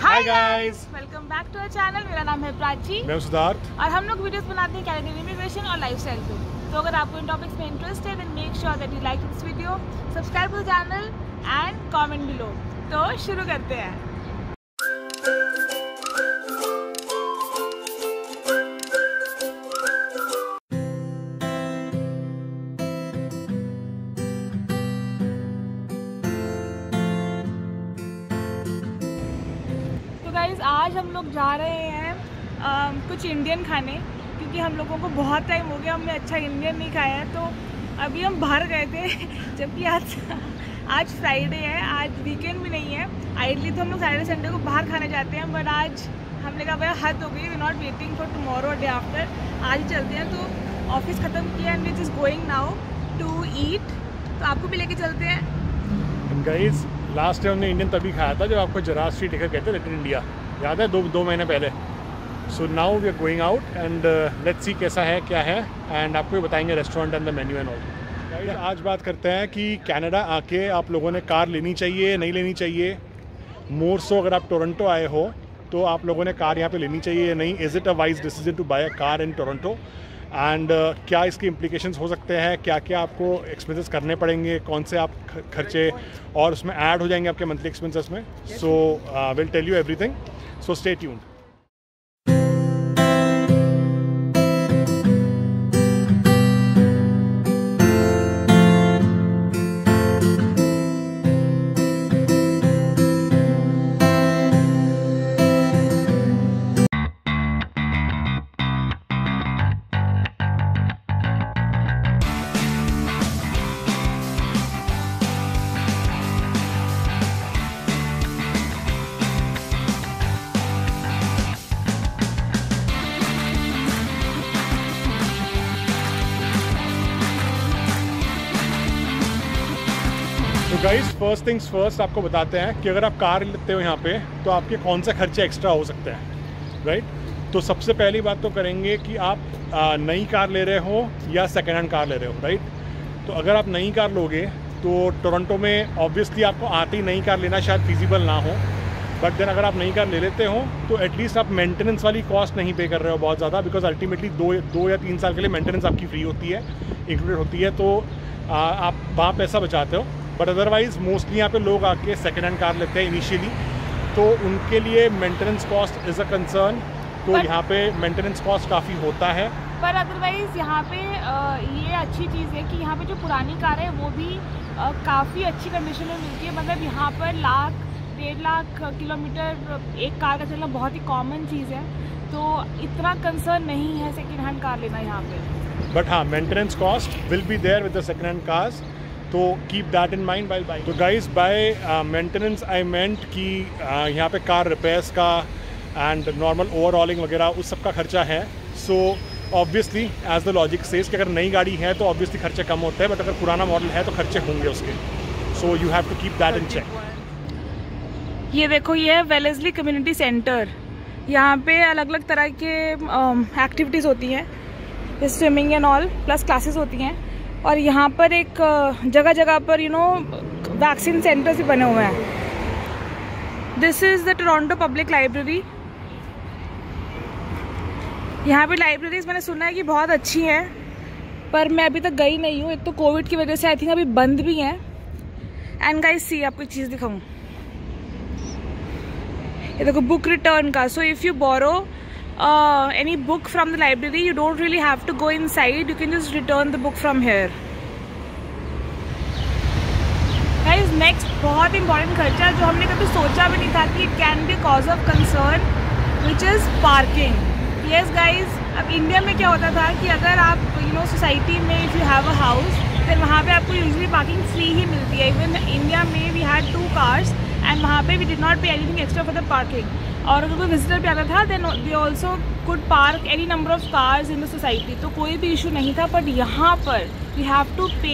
Hi guys, welcome back to our channel. मेरा नाम है प्राची, मैं सिद्धार्थ और हम लोग वीडियोस बनाते हैं कैनेडियन इमिग्रेशन और लाइफस्टाइल पे। तो अगर आपको इन टॉपिक्स में इंटरेस्ट है then make sure that you like this video, subscribe to the channel and comment below. तो शुरू करते हैं। आज हम लोग जा रहे हैं कुछ इंडियन खाने, क्योंकि हम लोगों को बहुत टाइम हो गया हमने अच्छा इंडियन नहीं खाया है। तो अभी हम बाहर गए थे जबकि आज फ्राइडे है, आज वीकेंड भी नहीं है। आइडली तो हम लोग सैटरडे संडे को बाहर खाने जाते हैं, बट आज हमने कहा भैया हद हो गई, we not waiting for tomorrow day after, आज ही चलते हैं। तो ऑफिस ख़त्म किया and which is going now to eat, तो आपको भी लेके चलते हैं। गाइस, लास्ट टाइम हमने इंडियन तभी खाया था जब आपको जराज स्ट्रीट टिकट कहते लिटिल इंडिया, याद है? दो महीने पहले। So now we are going out and let's see कैसा है क्या है, एंड आपको भी बताएंगे restaurant and the menu and all. आज बात करते हैं कि कनाडा आके आप लोगों ने कार लेनी चाहिए नहीं लेनी चाहिए। मोर सो अगर आप टोरंटो आए हो तो आप लोगों ने कार यहाँ पे लेनी चाहिए या नहीं। Is it a wise decision to buy a car in Toronto, and क्या इसके इम्प्लीकेशंस हो सकते हैं, क्या क्या आपको एक्सपेंसेस करने पड़ेंगे, कौन से आप खर्चे और उसमें ऐड हो जाएंगे आपके मंथली एक्सपेंसेस में। So will tell you everything, so stay tuned. तो गाइस, फर्स्ट थिंग्स फर्स्ट आपको बताते हैं कि अगर आप कार लेते हो यहाँ पे तो आपके कौन से खर्चे एक्स्ट्रा हो सकते हैं, राइट? तो सबसे पहली बात तो करेंगे कि आप नई कार ले रहे हो या सेकेंड हैंड कार ले रहे हो, राइट? तो अगर आप नई कार लोगे तो टोरंटो में ऑब्वियसली आपको आते ही नई कार लेना शायद फिजिबल ना हो, बट देन अगर आप नई कार ले लेते हो तो एटलीस्ट आप मेंटेनेंस वाली कॉस्ट नहीं पे कर रहे हो बहुत ज़्यादा, बिकॉज अल्टीमेटली दो या तीन साल के लिए मेंटेनेंस आपकी फ्री होती है, इंक्लूडेड होती है। तो आप वहाँ पैसा बचाते हो। बट अदरवाइज़ मोस्टली यहाँ पे लोग आके सेकेंड हैंड कार लेते हैं इनिशियली, तो उनके लिए maintenance cost is a concern. तो यहाँ पे मेंटेनेंस कॉस्ट काफ़ी होता है, पर अदरवाइज़ यहाँ पे ये अच्छी चीज़ है कि यहाँ पे जो पुरानी कार है वो भी काफ़ी अच्छी कंडीशन में मिलती है। मतलब यहाँ पर 1.5 लाख किलोमीटर एक कार का चलना बहुत ही कॉमन चीज़ है, तो इतना कंसर्न नहीं है सेकेंड हैंड कार लेना यहाँ पे। बट हाँ, maintenance cost will be there with the second hand cars, तो keep that in mind while buying. तो guys, by maintenance I meant कि यहाँ पे कार रिपेयर्स का एंड नॉर्मल ओवरऑलिंग वगैरह उस सब का खर्चा है। So obviously as the logic says कि अगर नई गाड़ी है तो ऑब्वियसली खर्चे कम होते हैं, बट अगर पुराना मॉडल है तो खर्चे होंगे उसके। So you have to keep that in check. ये देखो, ये है वेलेस्ली कम्युनिटी सेंटर। यहाँ पे अलग अलग तरह के एक्टिविटीज़ होती हैं, swimming and all, plus classes होती हैं। और यहाँ पर एक जगह जगह पर वैक्सीन सेंटर्स भी बने हुए हैं। This is the Toronto public library. यहाँ पे लाइब्रेरीज मैंने सुना है कि बहुत अच्छी हैं, पर मैं अभी तक गई नहीं हूँ। एक तो कोविड की वजह से आई थिंक अभी बंद भी हैं। एंड गाइस सी, आपको एक चीज़ दिखाऊँ, ये देखो बुक रिटर्न का। So if you borrow any book from the library, you don't really have to go inside, you can just return the book from here. Guys, next बहुत important खर्चा जो हमने कभी सोचा भी नहीं था कि it can be cause of concern, which is parking. Yes guys, अब इंडिया में क्या होता था कि अगर आप सोसाइटी में if you have a house, then वहाँ पे आपको usually parking free ही मिलती है। Even इंडिया में we had 2 cars and वहाँ पे we did not pay anything extra for the parking. और अगर कोई विजिटर भी आता था then they also could park any number of cars in the society, तो कोई भी इशू नहीं था। बट यहाँ पर you have to pay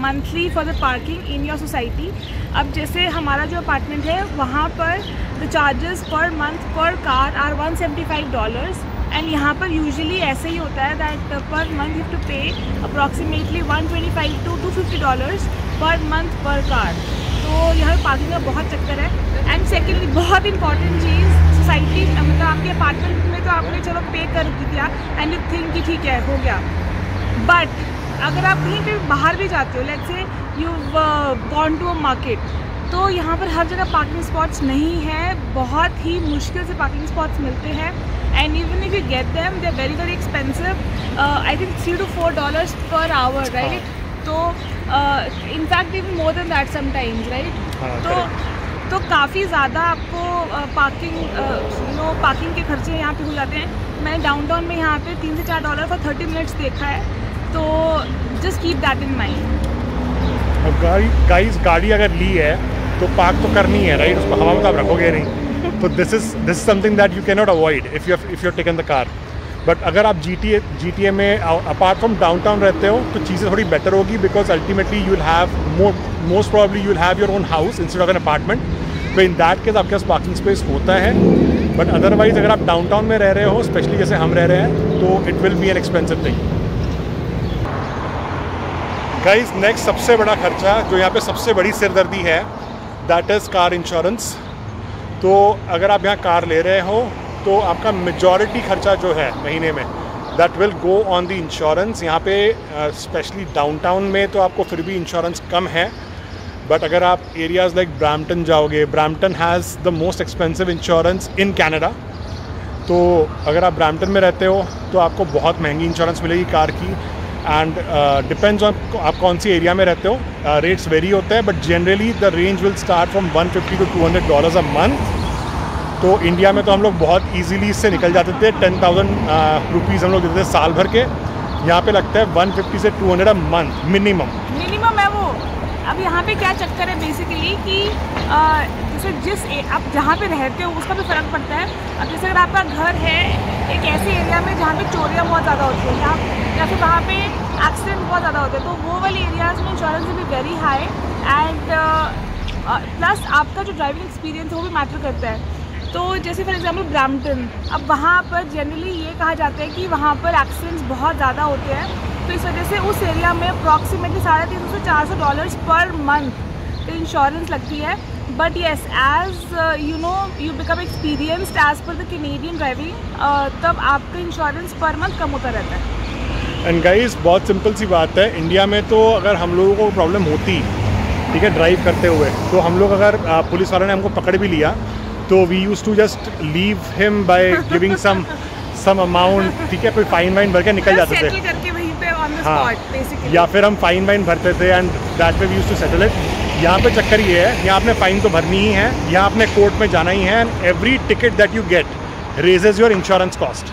monthly for the parking in your society. अब जैसे हमारा जो अपार्टमेंट है वहाँ पर the charges per month per car are $175, and यहाँ पर यूजुअली ऐसे ही होता है that per month you have to pay approximately $125 to $250 पर मंथ पर कार। तो यहाँ पार्किंग का बहुत चक्कर है। एंड सेकेंडली बहुत इंपॉर्टेंट चीज़, सोसाइटी मतलब आपके अपार्टमेंट में तो आपने चलो पे कर दिया एंड यू थिंक कि ठीक है हो गया, बट अगर आप कहीं पे बाहर भी जाते हो, let's say you gone to a market, तो यहाँ पर हर जगह पार्किंग स्पॉट्स नहीं है, बहुत ही मुश्किल से पार्किंग स्पॉट्स मिलते हैं। And even if you get them they are very very expensive, I think $3 to $4 per hour, right? तो in fact even more than that sometimes, right? तो काफ़ी ज़्यादा आपको पार्किंग के खर्चे यहाँ पे हो जाते हैं। मैंने डाउनटाउन में यहाँ पे $3 से $4 for 30 minutes देखा है, तो just keep that in mind. Guys गाड़ी अगर ली है तो पार्क तो करनी है, राइट? उसको हवा में तो आप रखोगे नहीं, तो this is something that you can not avoid if you taken the car. But अगर आप GTA में अपार्ट फ्रॉम डाउनटाउन रहते हो तो चीज़ें थोड़ी बेटर होगी, because ultimately you will have most probably you will have your own house instead of an apartment, तो इन दैट केस आपके पास पार्किंग स्पेस होता है। बट अदरवाइज अगर आप डाउनटाउन में रह रहे हो, स्पेशली जैसे हम रह रहे हैं, तो it will be an expensive thing. Guys next सबसे बड़ा खर्चा जो यहाँ पे सबसे बड़ी सिरदर्दी है, दैट इज़ कार इंश्योरेंस। तो अगर आप यहाँ कार ले रहे हो तो आपका मेजॉरिटी खर्चा जो है महीने में, that will go on the insurance. यहाँ पे स्पेशली डाउनटाउन में तो आपको फिर भी इंश्योरेंस कम है, बट अगर आप एरियाज़ लाइक ब्रैम्पटन जाओगे, Brampton has the most expensive insurance in Canada. तो अगर आप ब्रैम्पटन में रहते हो तो आपको बहुत महंगी इंश्योरेंस मिलेगी कार की, एंड डिपेंड्स ऑन आप कौन सी एरिया में रहते हो, रेट्स वेरी होते हैं, but generally the range will start from $150 to $200 a month. तो इंडिया में तो हम लोग बहुत इजीली इससे निकल जाते थे, 10,000 रुपीज़ हम लोग देते थे साल भर के। यहाँ पे लगता है 150 से 200 अ मंथ मिनिमम है वो। अब यहाँ पे क्या चक्कर है बेसिकली कि जैसे आप जहाँ पे रहते हो उसका भी फ़र्क पड़ता है। अब जैसे अगर आपका घर है एक ऐसे एरिया में जहाँ पे चोरियाँ बहुत ज़्यादा होती हैं या फिर वहाँ पे एक्सीडेंट बहुत ज़्यादा होते हैं, तो वो वाली एरियाज़ में insurance will be very high, and plus आपका जो ड्राइविंग एक्सपीरियंस है वो भी मैटर करता है। तो जैसे फॉर एग्जांपल ब्रैम्पटन, अब वहाँ पर जनरली ये कहा जाता है कि वहाँ पर एक्सीडेंट्स बहुत ज़्यादा होते हैं, तो इस वजह से उस एरिया में अप्रॉक्सीमेटली $350 से $400 पर मंथ इंश्योरेंस लगती है। But yes, as you become experienced as per the Canadian driving, तब आपका इंश्योरेंस पर मंथ कम होता रहता है। एंड गाइस बहुत सिंपल सी बात है, इंडिया में तो अगर हम लोगों को प्रॉब्लम होती, ठीक है, ड्राइव करते हुए, तो हम लोग अगर पुलिस वालों ने हमको पकड़ भी लिया तो we use to just leave him by giving some amount, ठीक है, कोई फाइन वाइन भर के निकल जाते थे, करके वहीं पे ऑन द हाँ, स्पॉट बेसिकली, या फिर हम फाइन वाइन भरते थे, and that way we use to settle it. यहाँ पे चक्कर ये है, यहाँ आपने फ़ाइन तो भरनी ही है, यहाँ आपने कोर्ट में जाना ही है, and every ticket that you get raises your insurance cost,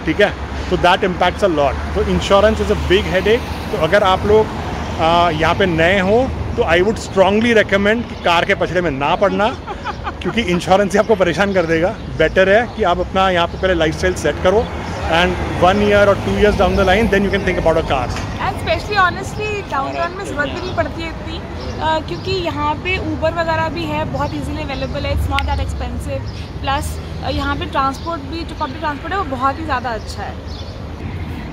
ठीक है, तो दैट इम्पैक्ट्स अ लॉट। तो insurance is a big headache. तो अगर आप लोग यहाँ पे नए हो तो आई वुड स्ट्रांगली रिकमेंड कि कार के पछड़े में ना पड़ना, क्योंकि इंश्योरेंस ही आपको परेशान कर देगा। बेटर है कि आप अपना यहाँ पे पहले लाइफस्टाइल सेट करो, एंड 1 year और 2 years down the line then you can think about a car. And specially honestly downtown में ज़रूरत भी नहीं पड़ती है इतनी, क्योंकि यहाँ पे ऊबर वगैरह भी है, बहुत इजीली अवेलेबल है, it's not that expensive. Plus यहाँ पे ट्रांसपोर्ट भी, जो पब्लिक ट्रांसपोर्ट है वो बहुत ही ज़्यादा अच्छा है।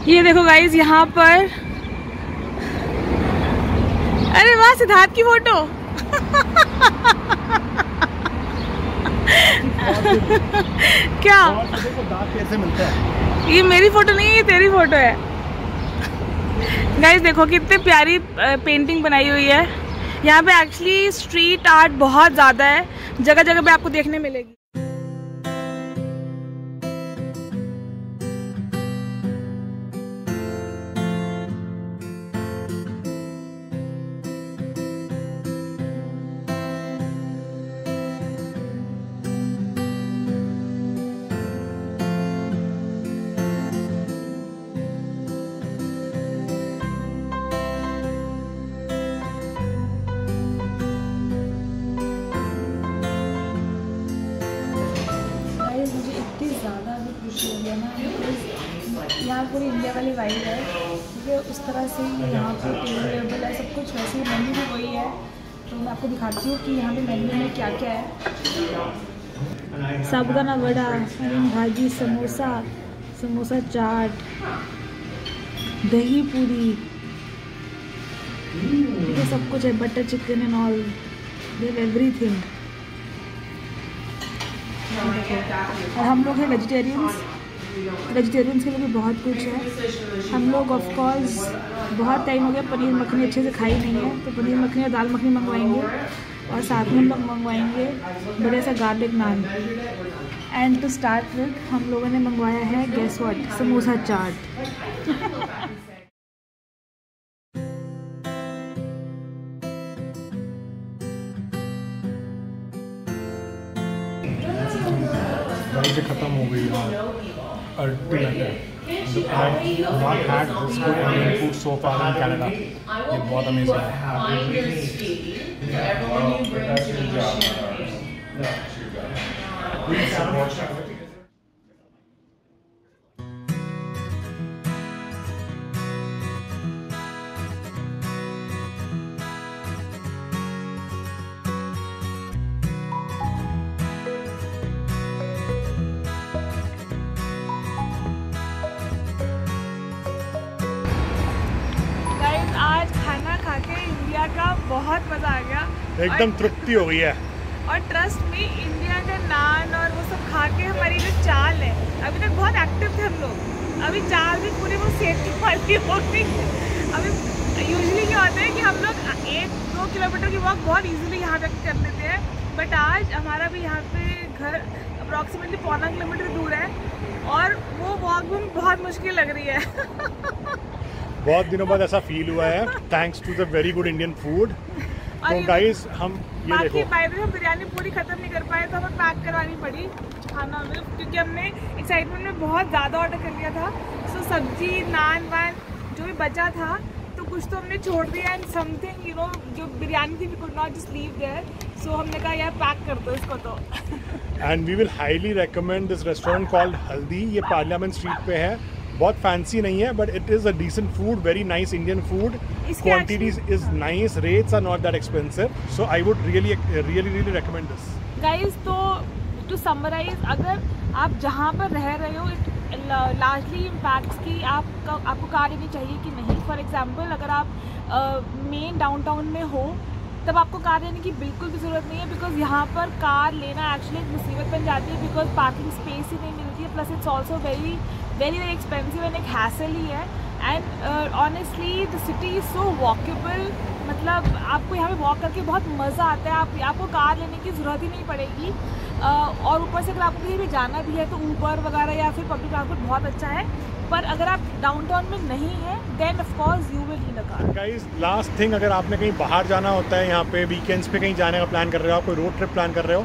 ये देखो गाइज यहाँ पर, अरे वाह, सिद्धार्थ की फोटो क्या कैसे मिलता है? ये मेरी फोटो नहीं है, ये तेरी फोटो है। गाइस देखो कितनी प्यारी पेंटिंग बनाई हुई है। यहाँ पे एक्चुअली स्ट्रीट आर्ट बहुत ज़्यादा है, जगह जगह पे आपको देखने मिलेगी। यहाँ पूरी इंडिया वाली वाइब है, ठीक है, उस तरह से यहाँ पर टेबल है, सब कुछ वैसे ही, मेन्यू भी वही है। तो मैं आपको दिखाती हूँ कि यहाँ पे मेन्यू में क्या क्या है। साबुदाना वड़ा, भाजी, समोसा, समोसा चाट, दही पूरी, ये सब कुछ है, butter chicken and all. They have everything. और हम लोग हैं वेजिटेरियंस, वेजिटेरियंस के लिए भी बहुत कुछ है। हम लोग ऑफ कोर्स बहुत टाइम हो गया पनीर मखनी अच्छे से खाई नहीं है, तो पनीर मखनी और दाल मखनी मंगवाएंगे और साथ में हम लोग मंगवाएंगे बड़े सा garlic naan. And to start with हम लोगों ने मंगवाया है गेस व्हाट, समोसा चाट। से ख़त्म हो गई ultimate. I have not had this good Indian food so far in Canada. ये बहुत अमेजिंग है। आज खाना खा के इंडिया का बहुत मज़ा आ गया, एकदम तृप्ति हो गई है। और ट्रस्ट में इंडिया का नान और वो सब खा के हमारी जो चाल है, अभी तक बहुत एक्टिव थे हम लोग, अभी चाल भी पूरी वो सेफ्टी वाली हो गई। अभी यूजुअली क्या होता है कि हम लोग 1-2 किलोमीटर की वॉक बहुत इजीली यहाँ तक कर लेते हैं, बट आज हमारा भी यहाँ पे घर अप्रॉक्सीमेटली 1.25 किलोमीटर दूर है और वो वॉक भी बहुत मुश्किल लग रही है। बहुत दिनों बाद ऐसा फील हुआ है, thanks to the very good Indian food. तो गाइस हम ये देखो, बाय द वे हम बिरयानी पूरी खत्म नहीं कर पाए तो हमें पैक करवानी पड़ी खाना, क्योंकि हमने एक्साइटमेंट में बहुत ज़्यादा ऑर्डर कर लिया था। सो सब्जी नान वान जो भी बचा था तो कुछ तो हमने छोड़ दिया, एंड समथिंग जो बिरयानी थी we could not just leave there, so हमने कहा यार पैक कर दो इसको तो। And we will highly recommend this restaurant called Haldi. ये पार्लियामेंट स्ट्रीट पे है, बहुत फैंसी नहीं है but it is a decent food, very nice Indian food, quantities is nice, rates are not that expensive, so I would really recommend this guys. तो to summarize, अगर आप जहाँ पर रह रहे हो इट लार्जली इम्पैक्ट्स कि आपको कार लेनी चाहिए कि नहीं। फॉर एग्जांपल अगर आप मेन डाउनटाउन में हो तब आपको कार लेने की बिल्कुल भी ज़रूरत नहीं है, बिकॉज यहाँ पर कार लेना एक्चुअली एक मुसीबत बन जाती है, बिकॉज पार्किंग स्पेस ही नहीं मिलती है, plus it's also very expensive and एक हैसल ही है। And honestly the city is so walkable, मतलब आपको यहाँ पे वॉक करके बहुत मज़ा आता है, आपको कार लेने की ज़रूरत ही नहीं पड़ेगी। और ऊपर से अगर आपको कहीं भी जाना भी है तो ऊबर वगैरह या फिर पब्लिक ट्रांसपोर्ट बहुत अच्छा है, पर अगर आप डाउनटाउन में नहीं है then of course you will need a car. Guys last thing, अगर आपने कहीं बाहर जाना होता है, यहाँ पे वीकेंड्स पे कहीं जाने का प्लान कर रहे हो, आप कोई रोड ट्रिप प्लान कर रहे हो,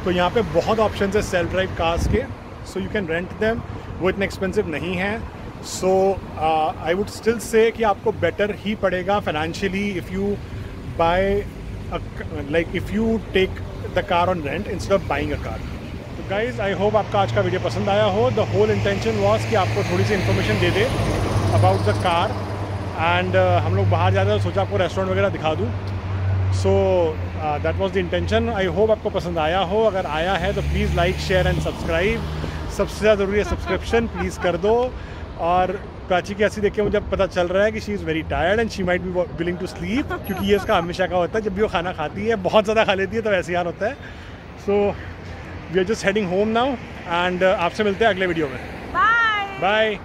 तो यहाँ पे बहुत ऑप्शंस है सेल्फ ड्राइव कार्स के, so you can rent them, वो इतने एक्सपेंसिव नहीं है। सो आई वुड स्टिल से कि आपको बेटर ही पड़ेगा financially if you buy like if you take the car on rent instead of buying a car. तो गाइज़ आई होप आपका आज का वीडियो पसंद आया हो। द होल इंटेंशन वॉज कि आपको थोड़ी सी इन्फॉर्मेशन दे दे अबाउट द कार, एंड हम लोग बाहर जाते हैं तो सोचा आपको रेस्टोरेंट वगैरह दिखा दूँ। So that was the intention. I hope आपको पसंद आया हो, अगर आया है तो please like share and subscribe, सबसे ज़्यादा ज़रूरी है सब्सक्रिप्शन प्लीज़ कर दो। और प्राची की ऐसी देख के मुझे पता चल रहा है कि she is very tired and she might be willing to sleep, क्योंकि ये इसका हमेशा का होता है, जब भी वो खाना खाती है बहुत ज़्यादा खा लेती है तो वैसे यार होता है। So we are just heading home now, and आपसे मिलते हैं अगले वीडियो में। बाय।